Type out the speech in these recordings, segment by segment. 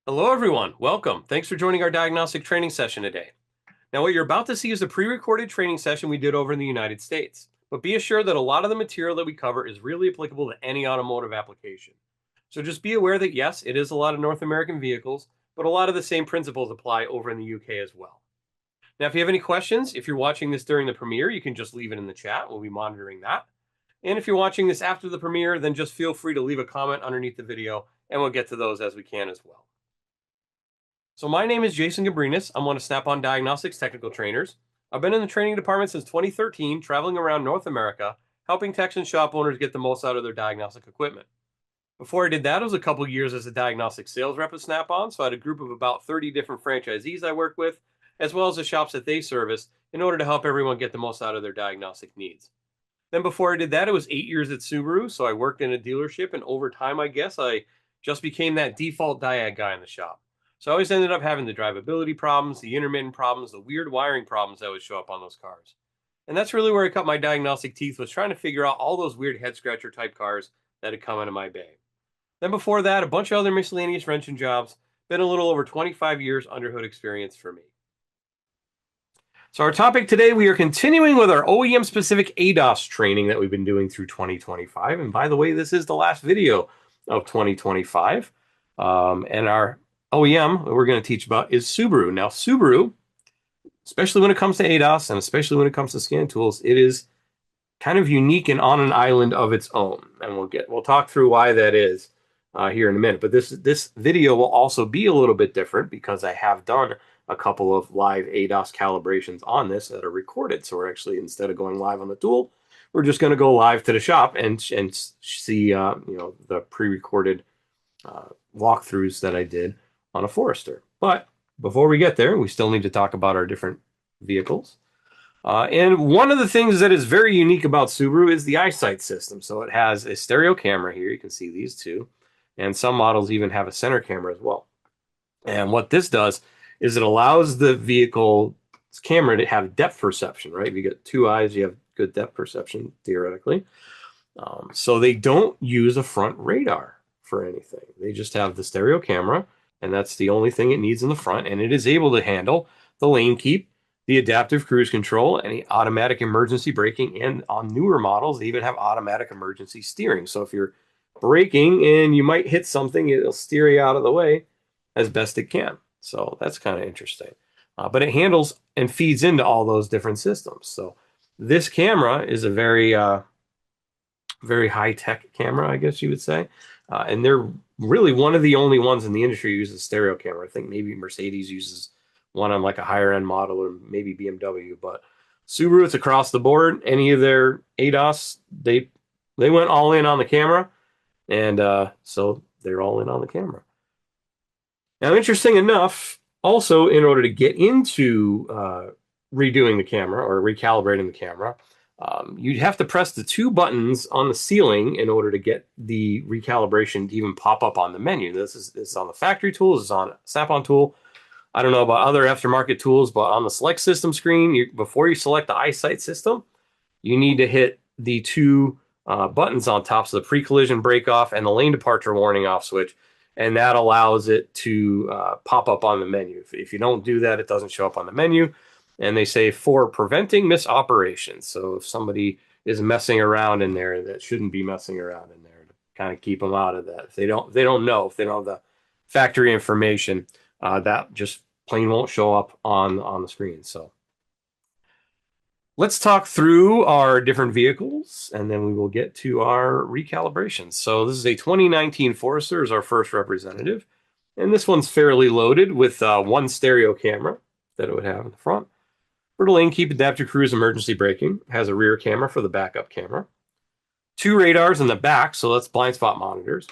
Hello, everyone. Welcome. Thanks for joining our diagnostic training session today. Now, what you're about to see is a pre-recorded training session we did over in the United States. But be assured that a lot of the material that we cover is really applicable to any automotive application. So just be aware that yes, it is a lot of North American vehicles, but a lot of the same principles apply over in the UK as well. Now, if you have any questions, if you're watching this during the premiere, you can just leave it in the chat. We'll be monitoring that. And if you're watching this after the premiere, then just feel free to leave a comment underneath the video, and we'll get to those as we can as well. So my name is Jason Gabrenas. I'm one of Snap-on Diagnostics technical trainers. I've been in the training department since 2013, traveling around North America, helping techs and shop owners get the most out of their diagnostic equipment. Before I did that, it was a couple years as a diagnostic sales rep at Snap-on, so I had a group of about 30 different franchisees I worked with, as well as the shops that they service, in order to help everyone get the most out of their diagnostic needs. Then before I did that, it was 8 years at Subaru, so I worked in a dealership, and over time, I guess, I just became that default diag guy in the shop. So I always ended up having the drivability problems, the intermittent problems, the weird wiring problems that would show up on those cars. And that's really where I cut my diagnostic teeth, was trying to figure out all those weird head scratcher type cars that had come into my bay. Then before that, a bunch of other miscellaneous wrenching jobs. Been a little over 25 years under hood experience for me. So our topic today, we are continuing with our OEM-specific ADAS training that we've been doing through 2025. And by the way, this is the last video of 2025. And our OEM that we're going to teach about is Subaru. Now, Subaru, especially when it comes to ADAS and especially when it comes to scan tools, it is kind of unique and on an island of its own. And we'll talk through why that is here in a minute. But this video will also be a little bit different because I have done a couple of live ADAS calibrations on this that are recorded. So we're actually, instead of going live on the tool, we're just going to go live to the shop and see the pre-recorded walkthroughs that I did on a Forester. But before we get there, we still need to talk about our different vehicles. And one of the things that is very unique about Subaru is the eyesight system. So it has a stereo camera here. You can see these two. And some models even have a center camera as well. And what this does is it allows the vehicle's camera to have depth perception, right? If you get two eyes, you have good depth perception, theoretically. So they don't use a front radar for anything. They just have the stereo camera, and that's the only thing it needs in the front. And it is able to handle the lane keep, the adaptive cruise control, any automatic emergency braking, and on newer models, they even have automatic emergency steering. So if you're braking and you might hit something, it'll steer you out of the way as best it can. So that's kind of interesting. But it handles and feeds into all those different systems. So this camera is a very, very high-tech camera, I guess you would say. And they're really one of the only ones in the industry who uses stereo camera. I think maybe Mercedes uses one on like a higher end model, or maybe BMW. But Subaru, it's across the board. Any of their ADAS, they went all in on the camera. And so they're all in on the camera. Now, interesting enough, also, in order to get into redoing the camera or recalibrating the camera, you'd have to press the two buttons on the ceiling in order to get the recalibration to even pop up on the menu. This is on the factory tool. This is on Snap-on tool. I don't know about other aftermarket tools, but on the select system screen, before you select the eyesight system, you need to hit the two buttons on top, so the pre-collision brake off and the lane departure warning off switch, and that allows it to pop up on the menu. If you don't do that, it doesn't show up on the menu. And they say for preventing misoperations. So if somebody is messing around in there that shouldn't be messing around in there, to kind of keep them out of that. If they don't know, if they don't have the factory information, that just plain won't show up on the screen. So let's talk through our different vehicles, and then we will get to our recalibrations. So this is a 2019 Forester, is our first representative. And this one's fairly loaded with one stereo camera that it would have in the front. For the lane keep, adaptive cruise, emergency braking. Has a rear camera for the backup camera. Two radars in the back, so that's blind spot monitors.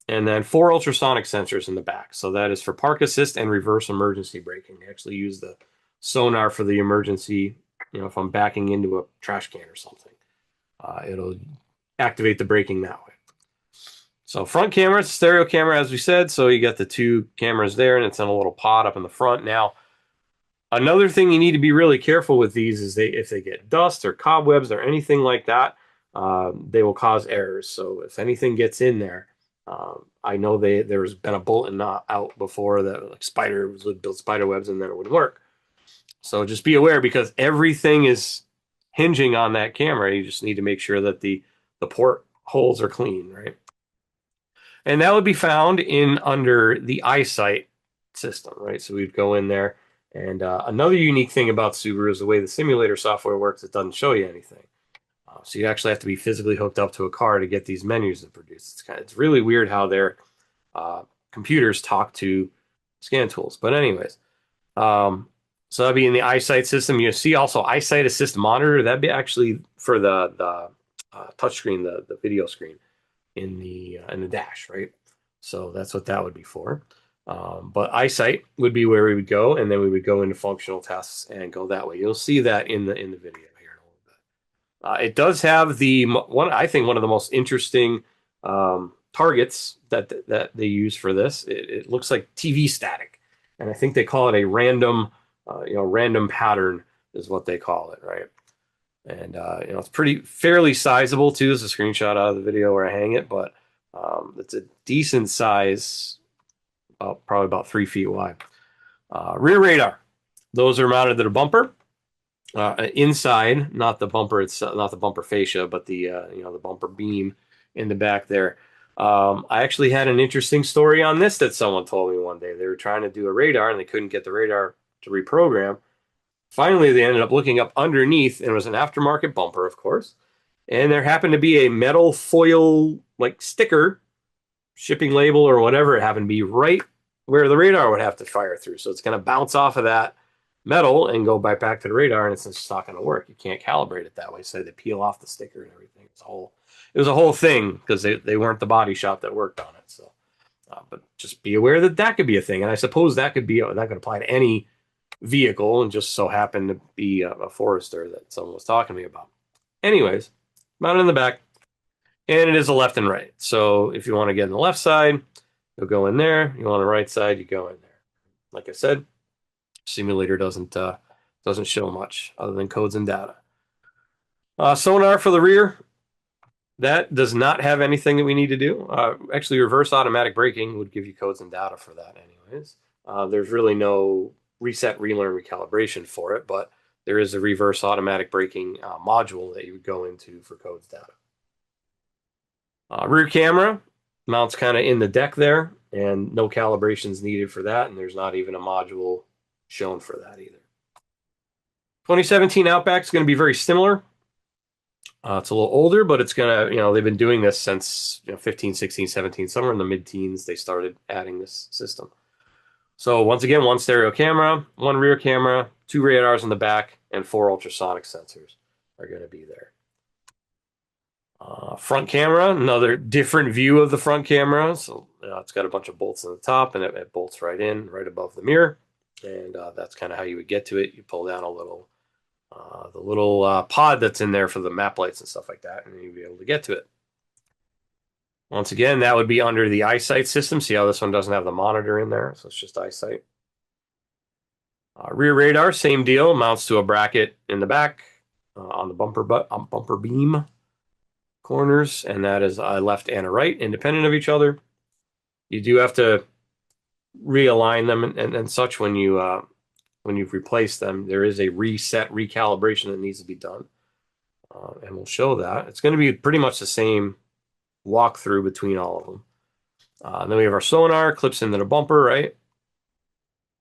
And then four ultrasonic sensors in the back. So that is for park assist and reverse emergency braking. They actually use the sonar for the emergency, if I'm backing into a trash can or something. It'll activate the braking that way. So front camera, it's a stereo camera, as we said. So you got the two cameras there, and it's in a little pod up in the front. Now, another thing you need to be really careful with these is if they get dust or cobwebs or anything like that, they will cause errors. So if anything gets in there, I know there's been a bulletin out before that like spiders would build spider webs and then it would work. So just be aware because everything is hinging on that camera. You just need to make sure that the port holes are clean, right? And that would be found in under the eyesight system, right? So we'd go in there. And another unique thing about Subaru is the way the simulator software works. It doesn't show you anything. So you actually have to be physically hooked up to a car to get these menus to produce. It's really weird how their computers talk to scan tools. But anyways, so that'd be in the eyesight system. You see also eyesight assist monitor. That'd be actually for the touchscreen, the video screen in the dash, right? So that's what that would be for. But eyesight would be where we would go, and then we would go into functional tests and go that way. You'll see that in the video here in a little bit. It does have I think one of the most interesting targets that they use for this. It looks like TV static, and I think they call it a random pattern is what they call it, right? And it's fairly sizable too. It's a screenshot out of the video where I hang it, but it's a decent size, probably about 3 feet wide. Rear radar, those are mounted to the bumper. Inside, not the bumper itself, not the bumper fascia, but the bumper beam in the back there. I actually had an interesting story on this that someone told me one day. They were trying to do a radar and they couldn't get the radar to reprogram. Finally, they ended up looking up underneath, and it was an aftermarket bumper, of course. And there happened to be a metal foil like sticker, shipping label or whatever. It happened to be right where the radar would have to fire through. So it's going to bounce off of that metal and go back to the radar, and it's just not going to work. You can't calibrate it that way. So they peel off the sticker and everything. It was a whole thing because they weren't the body shop that worked on it. So, but just be aware that could be a thing. And I suppose that could apply to any vehicle, and just so happened to be a Forester that someone was talking to me about. Anyways, mounted in the back, and it is a left and right. So if you want to get in the left side, you'll go in there. You want the right side, you go in there. Like I said, simulator doesn't show much other than codes and data. Sonar for the rear. That does not have anything that we need to do. Actually, reverse automatic braking would give you codes and data for that anyways. There's really no reset, relearn, recalibration for it, but there is a reverse automatic braking module that you would go into for codes data. Rear camera mounts kind of in the deck there, and no calibrations needed for that, and there's not even a module shown for that either. 2017 Outback is going to be very similar. It's a little older, but it's going to, they've been doing this since 15, 16, 17, somewhere in the mid-teens, they started adding this system. So once again, one stereo camera, one rear camera, 2 radars in the back, and 4 ultrasonic sensors are going to be there. Front camera, another different view of the front camera. So it's got a bunch of bolts on the top, and it bolts right in, right above the mirror. And that's kind of how you would get to it. You pull down the little pod that's in there for the map lights and stuff like that, and you'll be able to get to it. Once again, that would be under the eyesight system. See how this one doesn't have the monitor in there, so it's just eyesight. Rear radar, same deal, mounts to a bracket in the back on the bumper beam corners, and that is a left and a right, independent of each other. You do have to realign them and such when you've replaced them. There is a reset recalibration that needs to be done, and we'll show that. It's going to be pretty much the same walkthrough between all of them. Then we have our sonar, clips into the bumper, right?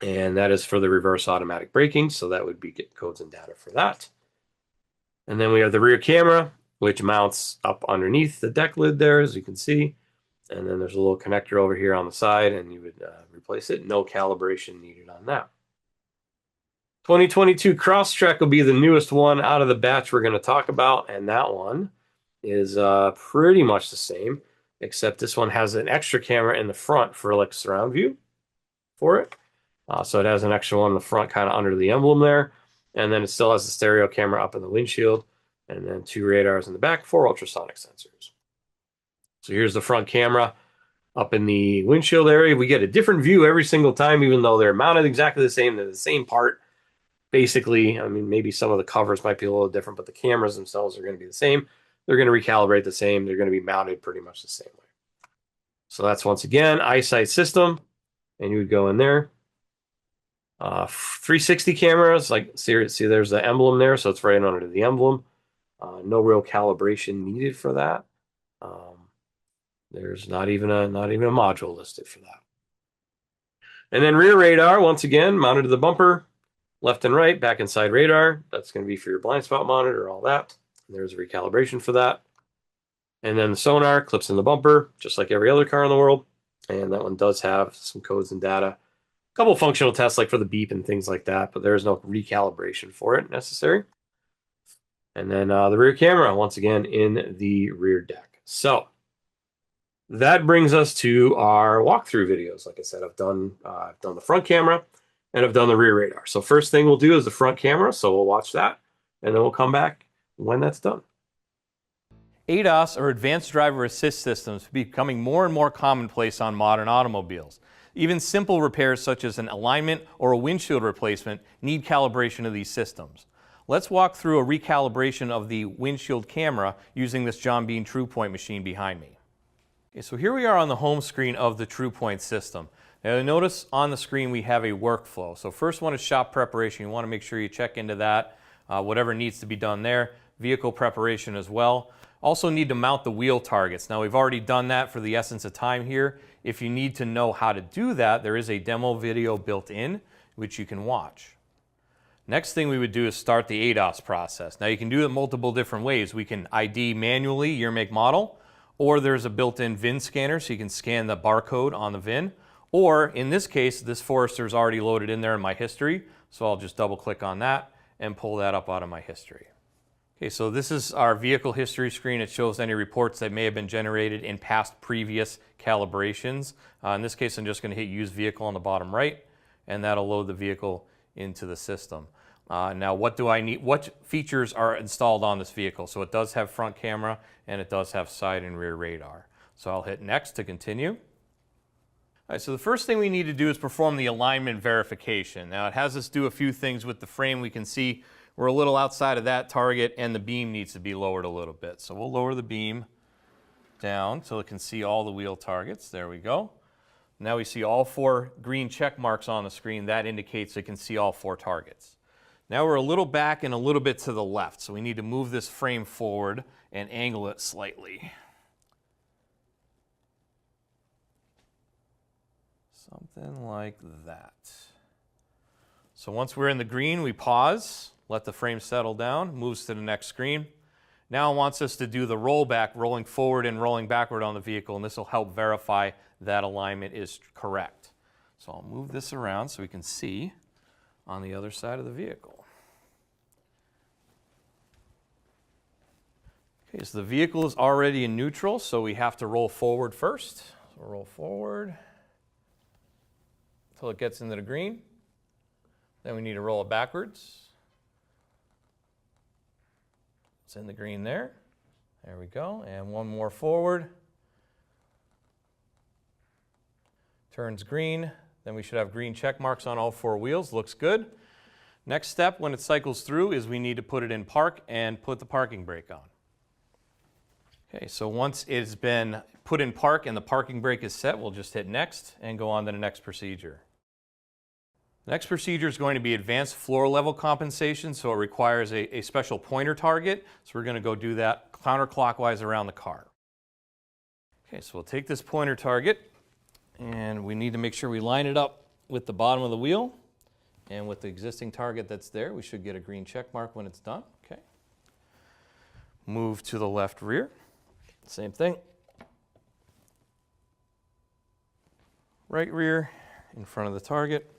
And that is for the reverse automatic braking, so that would be get codes and data for that. And then we have the rear camera, which mounts up underneath the deck lid there, as you can see. And then there's a little connector over here on the side, and you would replace it. No calibration needed on that. 2022 Crosstrek will be the newest one out of the batch we're going to talk about, and that one is pretty much the same, except this one has an extra camera in the front for like surround view for it. So it has an extra one in the front kind of under the emblem there, and then it still has the stereo camera up in the windshield, and then 2 radars in the back, 4 ultrasonic sensors. So here's the front camera up in the windshield area. We get a different view every single time, even though they're mounted exactly the same. They're the same part. Basically, I mean, maybe some of the covers might be a little different, but the cameras themselves are going to be the same. They're going to recalibrate the same. They're going to be mounted pretty much the same way. So that's once again eyesight system, and you would go in there. 360 cameras, like see there's the emblem there, so it's right under the emblem. No real calibration needed for that. There's not even a module listed for that. And then rear radar, once again, mounted to the bumper, left and right, back and side radar. That's going to be for your blind spot monitor, all that. And there's a recalibration for that. And then the sonar clips in the bumper, just like every other car in the world. And that one does have some codes and data. A couple of functional tests, like for the beep and things like that, but there's no recalibration for it necessary. And then the rear camera, once again, in the rear deck. So that brings us to our walkthrough videos. Like I said, I've done the front camera and I've done the rear radar. So first thing we'll do is the front camera. So we'll watch that and then we'll come back when that's done. ADAS, or Advanced Driver Assist Systems, becoming more and more commonplace on modern automobiles. Even simple repairs such as an alignment or a windshield replacement need calibration of these systems. Let's walk through a recalibration of the windshield camera using this John Bean TruePoint machine behind me. Okay, so here we are on the home screen of the TruePoint system. Now notice on the screen we have a workflow. So first one is shop preparation. You want to make sure you check into that, whatever needs to be done there. Vehicle preparation as well. Also need to mount the wheel targets. Now we've already done that for the essence of time here. If you need to know how to do that, there is a demo video built in which you can watch. Next thing we would do is start the ADAS process. Now you can do it multiple different ways. We can ID manually year, make, model, or there's a built-in VIN scanner so you can scan the barcode on the VIN. Or in this case, this Forester is already loaded in there in my history, so I'll just double click on that and pull that up out of my history. Okay, so this is our vehicle history screen. It shows any reports that may have been generated in past previous calibrations. In this case, I'm just going to hit use vehicle on the bottom right, and that'll load the vehicle into the system. Now, what do I need? What features are installed on this vehicle? So it does have front camera and it does have side and rear radar. So I'll hit next to continue. All right, so the first thing we need to do is perform the alignment verification. Now it has us do a few things with the frame. We can see we're a little outside of that target and the beam needs to be lowered a little bit. So we'll lower the beam down so it can see all the wheel targets. There we go. Now we see all 4 green check marks on the screen. That indicates it can see all 4 targets. Now we're a little back and a little bit to the left, so we need to move this frame forward and angle it slightly. Something like that. So once we're in the green, we pause, let the frame settle down, moves to the next screen. Now it wants us to do the rollback, rolling forward and rolling backward on the vehicle, and this will help verify that alignment is correct. So I'll move this around so we can see on the other side of the vehicle. Okay, so the vehicle is already in neutral, so we have to roll forward first. So roll forward until it gets into the green. Then we need to roll it backwards. It's in the green there. There we go. And one more forward. Turns green. Then we should have green check marks on all 4 wheels. Looks good. Next step when it cycles through is we need to put it in park and put the parking brake on. Okay, so once it's been put in park and the parking brake is set, we'll just hit next and go on to the next procedure. The next procedure is going to be advanced floor level compensation, so it requires a special pointer target. So we're going to go do that counterclockwise around the car. Okay, so we'll take this pointer target and we need to make sure we line it up with the bottom of the wheel and with the existing target that's there. We should get a green check mark when it's done. Okay. Move to the left rear. Same thing. Right rear in front of the target.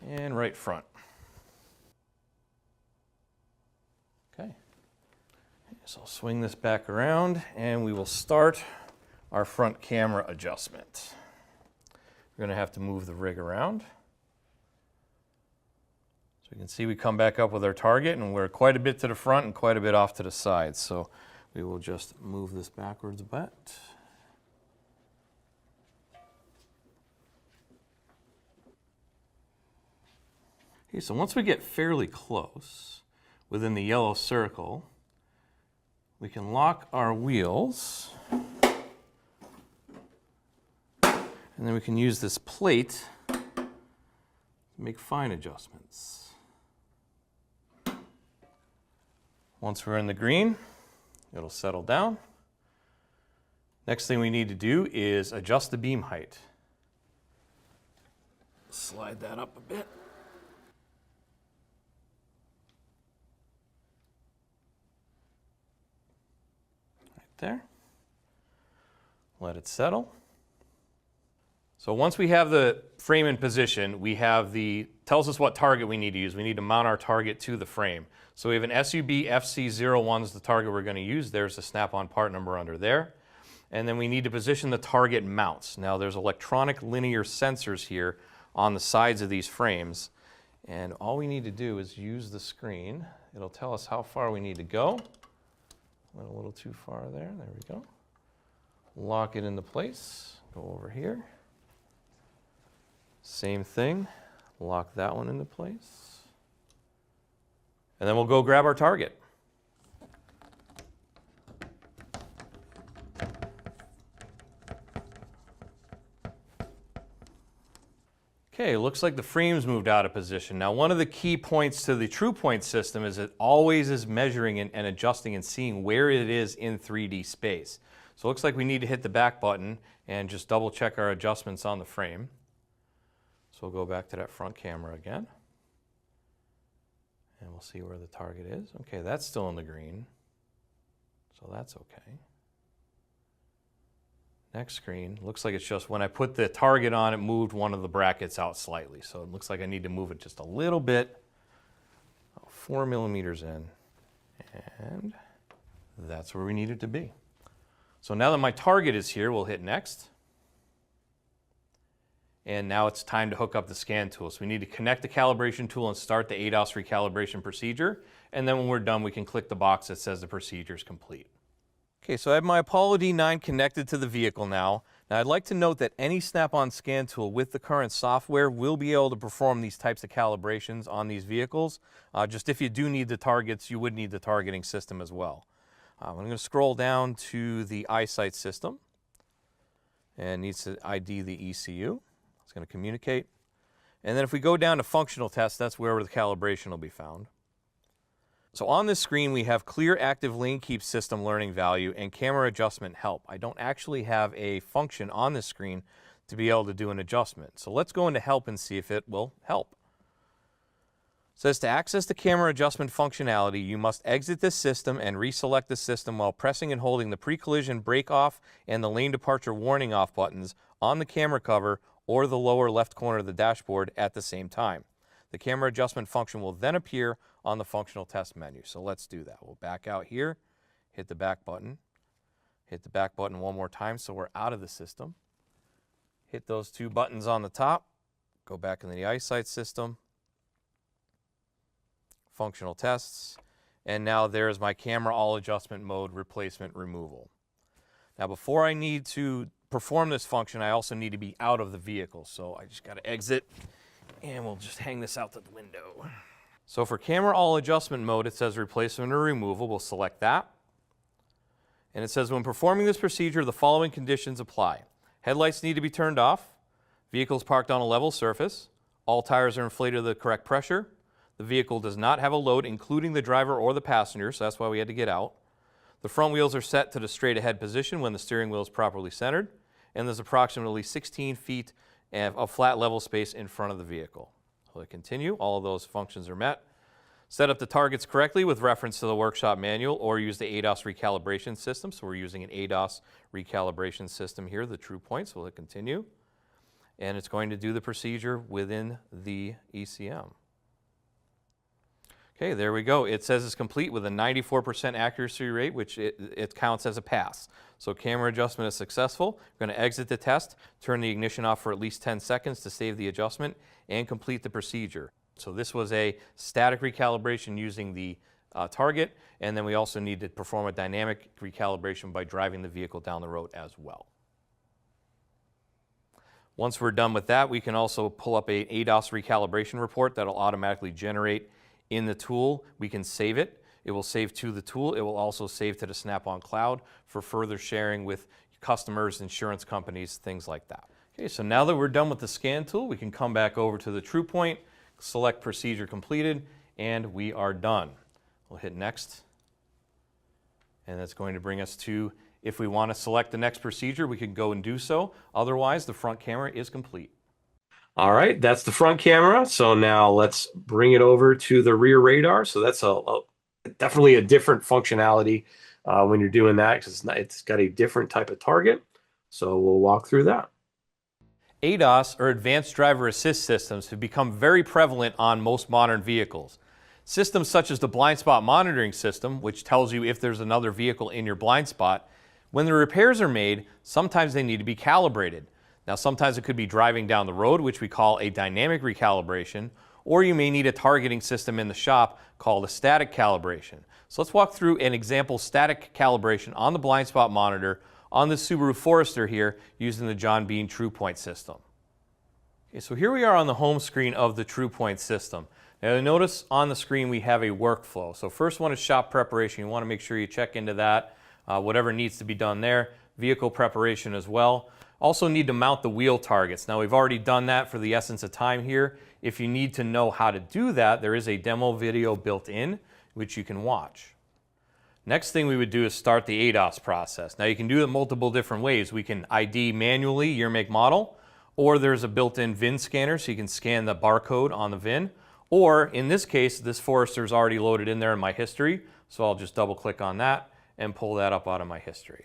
And right front. Okay. So I'll swing this back around and we will start our front camera adjustment. We're going to have to move the rig around. So you can see we come back up with our target and we're quite a bit to the front and quite a bit off to the side. So we will just move this backwards a bit. Okay, so once we get fairly close within the yellow circle, we can lock our wheels, and then we can use this plate to make fine adjustments. Once we're in the green, it'll settle down. Next thing we need to do is adjust the beam height. Slide that up a bit. Right there. Let it settle. So once we have the frame in position, we have tells us what target we need to use. We need to mount our target to the frame. So we have an SUB FC01 is the target we're going to use. There's the snap-on part number under there. And then we need to position the target mounts. Now there's electronic linear sensors here on the sides of these frames. And all we need to do is use the screen. It'll tell us how far we need to go. Went a little too far there. There we go. Lock it into place. Go over here. Same thing. Lock that one into place. And then we'll go grab our target. Okay, looks like the frame's moved out of position. Now, one of the key points to the TruePoint system is it always is measuring and adjusting and seeing where it is in 3D space. So it looks like we need to hit the back button and just double check our adjustments on the frame. So we'll go back to that front camera again. And we'll see where the target is. Okay, that's still in the green. So that's okay. Next screen, looks like it's just when I put the target on, it moved one of the brackets out slightly. So it looks like I need to move it just a little bit, 4 millimeters in, and that's where we need it to be. So now that my target is here, we'll hit next. And now it's time to hook up the scan tool. So we need to connect the calibration tool and start the ADAS recalibration procedure. And then when we're done, we can click the box that says the procedure is complete. Okay, so I have my Apollo D9 connected to the vehicle now. Now I'd like to note that any snap-on scan tool with the current software will be able to perform these types of calibrations on these vehicles. Just if you do need the targets, you would need the targeting system as well. I'm going to scroll down to the eyesight system, and it needs to ID the ECU. It's going to communicate. And then if we go down to functional test, that's where the calibration will be found. So on this screen, we have clear active lane keep system learning value and camera adjustment help. I don't actually have a function on this screen to be able to do an adjustment. So let's go into help and see if it will help. It says to access the camera adjustment functionality, you must exit this system and reselect the system while pressing and holding the pre-collision brake off and the lane departure warning off buttons on the camera cover or the lower left corner of the dashboard at the same time. The camera adjustment function will then appear on the functional test menu. So let's do that. We'll back out here, hit the back button one more time so we're out of the system. Hit those two buttons on the top, go back into the eyesight system, functional tests, and now there's my camera all adjustment mode replacement removal. Now before I need to perform this function, I also need to be out of the vehicle. So I just got to exit, and we'll just hang this out the window. So for camera all adjustment mode, it says replacement or removal. We'll select that. And it says when performing this procedure, the following conditions apply. Headlights need to be turned off. Vehicles parked on a level surface. All tires are inflated to the correct pressure. The vehicle does not have a load, including the driver or the passenger, so that's why we had to get out. The front wheels are set to the straight ahead position when the steering wheel is properly centered. And there's approximately 16 feet of flat level space in front of the vehicle. We'll continue. All of those functions are met. Set up the targets correctly with reference to the workshop manual or use the ADAS recalibration system. So we're using an ADAS recalibration system here, the TruePoint. So we'll hit continue. And it's going to do the procedure within the ECM. Okay, there we go. It says it's complete with a 94% accuracy rate, which it counts as a pass. So camera adjustment is successful. We're going to exit the test, turn the ignition off for at least 10 seconds to save the adjustment, and complete the procedure. So this was a static recalibration using the target, and then we also need to perform a dynamic recalibration by driving the vehicle down the road as well. Once we're done with that, we can also pull up an ADAS recalibration report that'll automatically generate in the tool. We can save it. It will save to the tool. It will also save to the Snap-on cloud for further sharing with customers, insurance companies, things like that. Okay, so now that we're done with the scan tool, we can come back over to the TruePoint, select procedure completed, and we are done. We'll hit next. And that's going to bring us to, if we want to select the next procedure, we can go and do so. Otherwise, the front camera is complete. All right, that's the front camera. So now let's bring it over to the rear radar. So that's definitely a different functionality when you're doing that, because it's got a different type of target. So we'll walk through that. ADAS, or Advanced Driver Assist Systems, have become very prevalent on most modern vehicles. Systems such as the blind spot monitoring system, which tells you if there's another vehicle in your blind spot, when the repairs are made, sometimes they need to be calibrated. Now, sometimes it could be driving down the road, which we call a dynamic recalibration, or you may need a targeting system in the shop called a static calibration. So let's walk through an example static calibration on the blind spot monitor on the Subaru Forester here using the John Bean TruePoint system. Okay, so here we are on the home screen of the TruePoint system. Now notice on the screen we have a workflow. So first one is shop preparation. You want to make sure you check into that, whatever needs to be done there. Vehicle preparation as well. Also need to mount the wheel targets. Now we've already done that for the essence of time here. If you need to know how to do that, there is a demo video built in which you can watch. Next thing we would do is start the ADAS process. Now you can do it multiple different ways. We can ID manually your make model, or there's a built-in VIN scanner so you can scan the barcode on the VIN. Or in this case, this Forester is already loaded in there in my history, so I'll just double click on that and pull that up out of my history.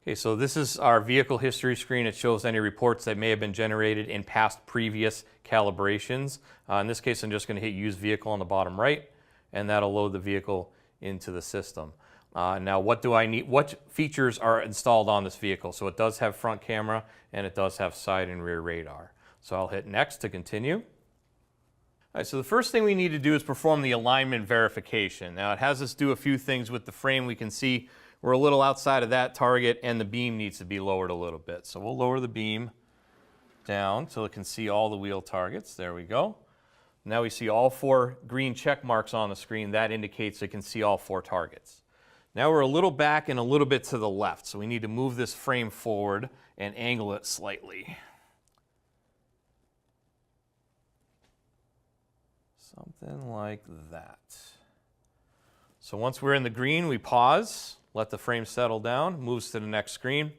Okay, so this is our vehicle history screen. It shows any reports that may have been generated in past previous calibrations. In this case, I'm just going to hit use vehicle on the bottom right, and that'll load the vehicle into the system. Now what do I need? What features are installed on this vehicle? So it does have front camera and it does have side and rear radar. So I'll hit next to continue. All right, so the first thing we need to do is perform the alignment verification. Now it has us do a few things with the frame. We can see we're a little outside of that target and the beam needs to be lowered a little bit. So we'll lower the beam down so it can see all the wheel targets. There we go. Now we see all 4 green check marks on the screen. That indicates it can see all 4 targets. Now we're a little back and a little bit to the left, so we need to move this frame forward and angle it slightly. Something like that. So once we're in the green, we pause, let the frame settle down, moves to the next screen.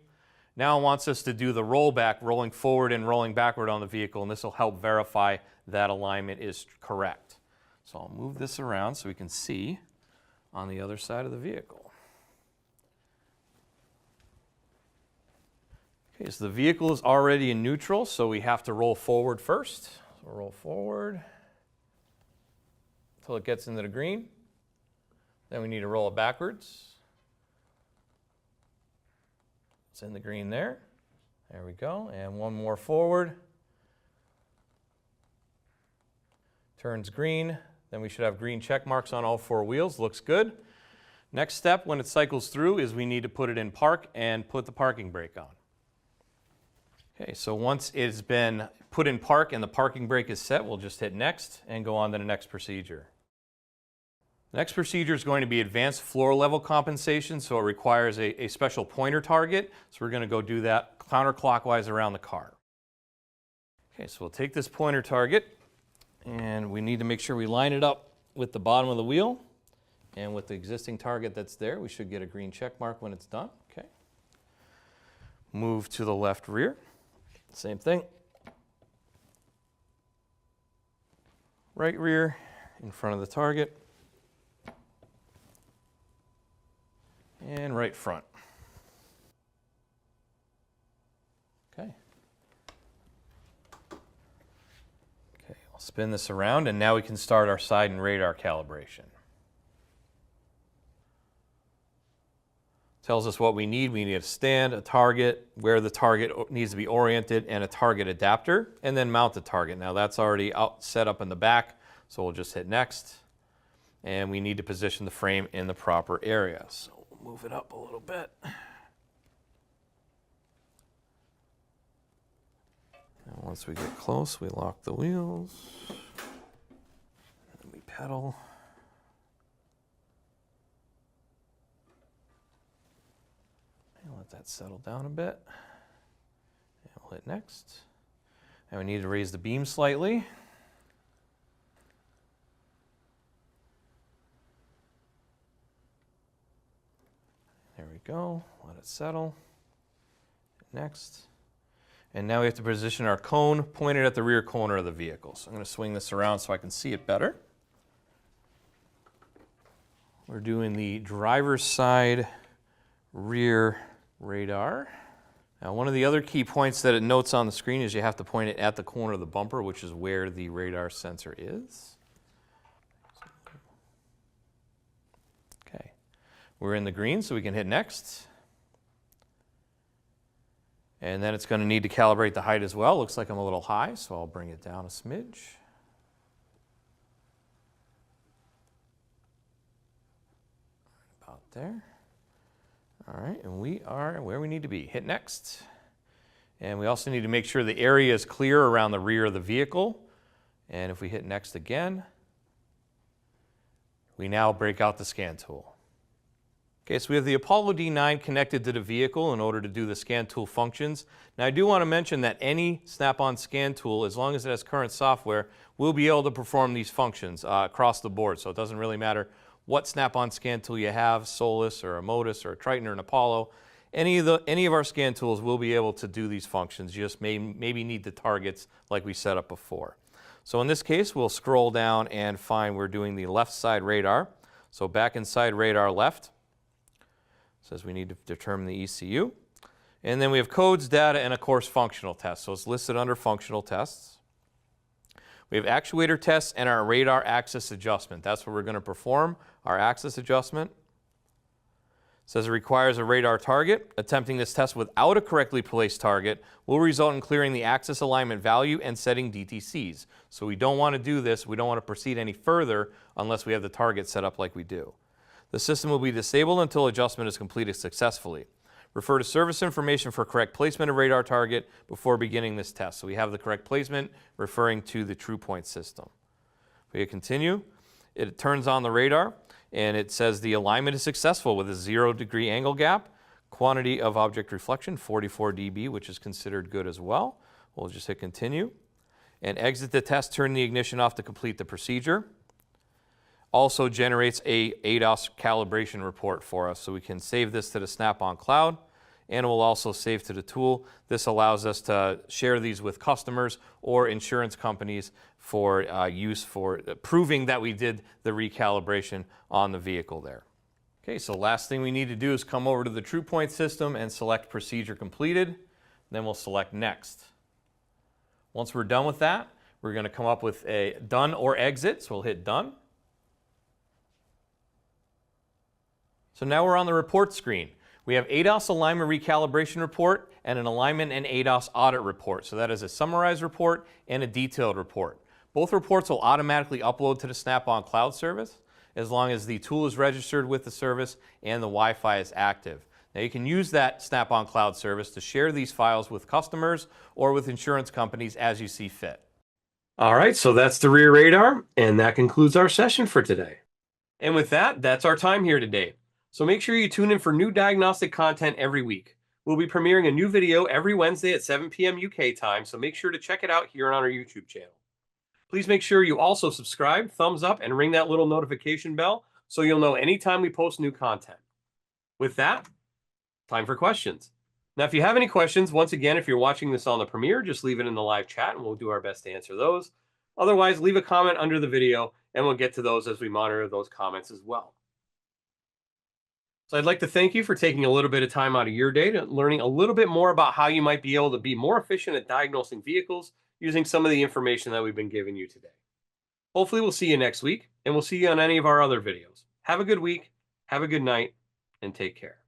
Now it wants us to do the rollback, rolling forward and rolling backward on the vehicle, and this will help verify that alignment is correct. So I'll move this around so we can see on the other side of the vehicle. Okay, so the vehicle is already in neutral, so we have to roll forward first. So roll forward until it gets into the green. Then we need to roll it backwards. It's in the green there. There we go. And one more forward. Turns green. Then we should have green check marks on all 4 wheels. Looks good. Next step when it cycles through is we need to put it in park and put the parking brake on. Okay, so once it's been put in park and the parking brake is set, we'll just hit next and go on to the next procedure. The next procedure is going to be advanced floor level compensation, so it requires a special pointer target. So we're going to go do that counterclockwise around the car. Okay, so we'll take this pointer target and we need to make sure we line it up with the bottom of the wheel and with the existing target that's there. We should get a green check mark when it's done. Okay. Move to the left rear. Same thing. Right rear in front of the target. And right front. Okay. Okay, I'll spin this around and now we can start our side and radar calibration. Tells us what we need. We need a stand, a target, where the target needs to be oriented, and a target adapter, and then mount the target. Now that's already set up in the back, so we'll just hit next. And we need to position the frame in the proper area. So we'll move it up a little bit. And once we get close, we lock the wheels. And we pedal. that settle down a bit. And we'll hit next. And we need to raise the beam slightly. There we go. Let it settle. Next. And now we have to position our cone pointed at the rear corner of the vehicle. So I'm going to swing this around so I can see it better. We're doing the driver's side rear radar. Now, one of the other key points that it notes on the screen is you have to point it at the corner of the bumper, which is where the radar sensor is. Okay, we're in the green, so we can hit next. And then it's going to need to calibrate the height as well. Looks like I'm a little high, so I'll bring it down a smidge. About there. All right, and we are where we need to be. Hit next. And we also need to make sure the area is clear around the rear of the vehicle. And if we hit next again, we now break out the scan tool. Okay, so we have the Apollo D9 connected to the vehicle in order to do the scan tool functions. Now, I do want to mention that any Snap-on scan tool, as long as it has current software, will be able to perform these functions across the board. So it doesn't really matter what Snap-on scan tool you have, Solus or a Modus or a Triton or an Apollo. Any of our scan tools will be able to do these functions. You just maybe need the targets like we set up before. So in this case, we'll scroll down and find we're doing the left side radar. So back inside radar left. Says we need to determine the ECU. And then we have codes, data, and of course functional tests. So it's listed under functional tests. We have actuator tests and our radar axis adjustment. That's where we're going to perform our axis adjustment. It says it requires a radar target. Attempting this test without a correctly placed target will result in clearing the axis alignment value and setting DTCs. So we don't want to do this. We don't want to proceed any further unless we have the target set up like we do. The system will be disabled until adjustment is completed successfully. Refer to service information for correct placement of radar target before beginning this test. So we have the correct placement referring to the TruePoint system. We continue. It turns on the radar and it says the alignment is successful with a 0-degree angle gap. Quantity of object reflection, 44 dB, which is considered good as well. We'll just hit continue. And exit the test, turn the ignition off to complete the procedure. Also generates a ADAS calibration report for us, so we can save this to the Snap-on cloud, and it will also save to the tool. This allows us to share these with customers or insurance companies for use for proving that we did the recalibration on the vehicle there. Okay, so last thing we need to do is come over to the TruePoint system and select procedure completed. Then we'll select next. Once we're done with that, we're going to come up with a done or exit, so we'll hit done. So now we're on the report screen. We have ADAS alignment recalibration report and an alignment and ADAS audit report. So that is a summarized report and a detailed report. Both reports will automatically upload to the Snap-on cloud service as long as the tool is registered with the service and the Wi-Fi is active. Now you can use that Snap-on cloud service to share these files with customers or with insurance companies as you see fit. All right, so that's the rear radar, and that concludes our session for today. And with that, that's our time here today. So make sure you tune in for new diagnostic content every week. We'll be premiering a new video every Wednesday at 7 p.m. UK time, so make sure to check it out here on our YouTube channel. Please make sure you also subscribe, thumbs up, and ring that little notification bell so you'll know anytime we post new content. With that, time for questions. Now, if you have any questions, once again, if you're watching this on the premiere, just leave it in the live chat and we'll do our best to answer those. Otherwise, leave a comment under the video and we'll get to those as we monitor those comments as well. So I'd like to thank you for taking a little bit of time out of your day to learning a little bit more about how you might be able to be more efficient at diagnosing vehicles using some of the information that we've been giving you today. Hopefully we'll see you next week, and we'll see you on any of our other videos. Have a good week, have a good night, and take care.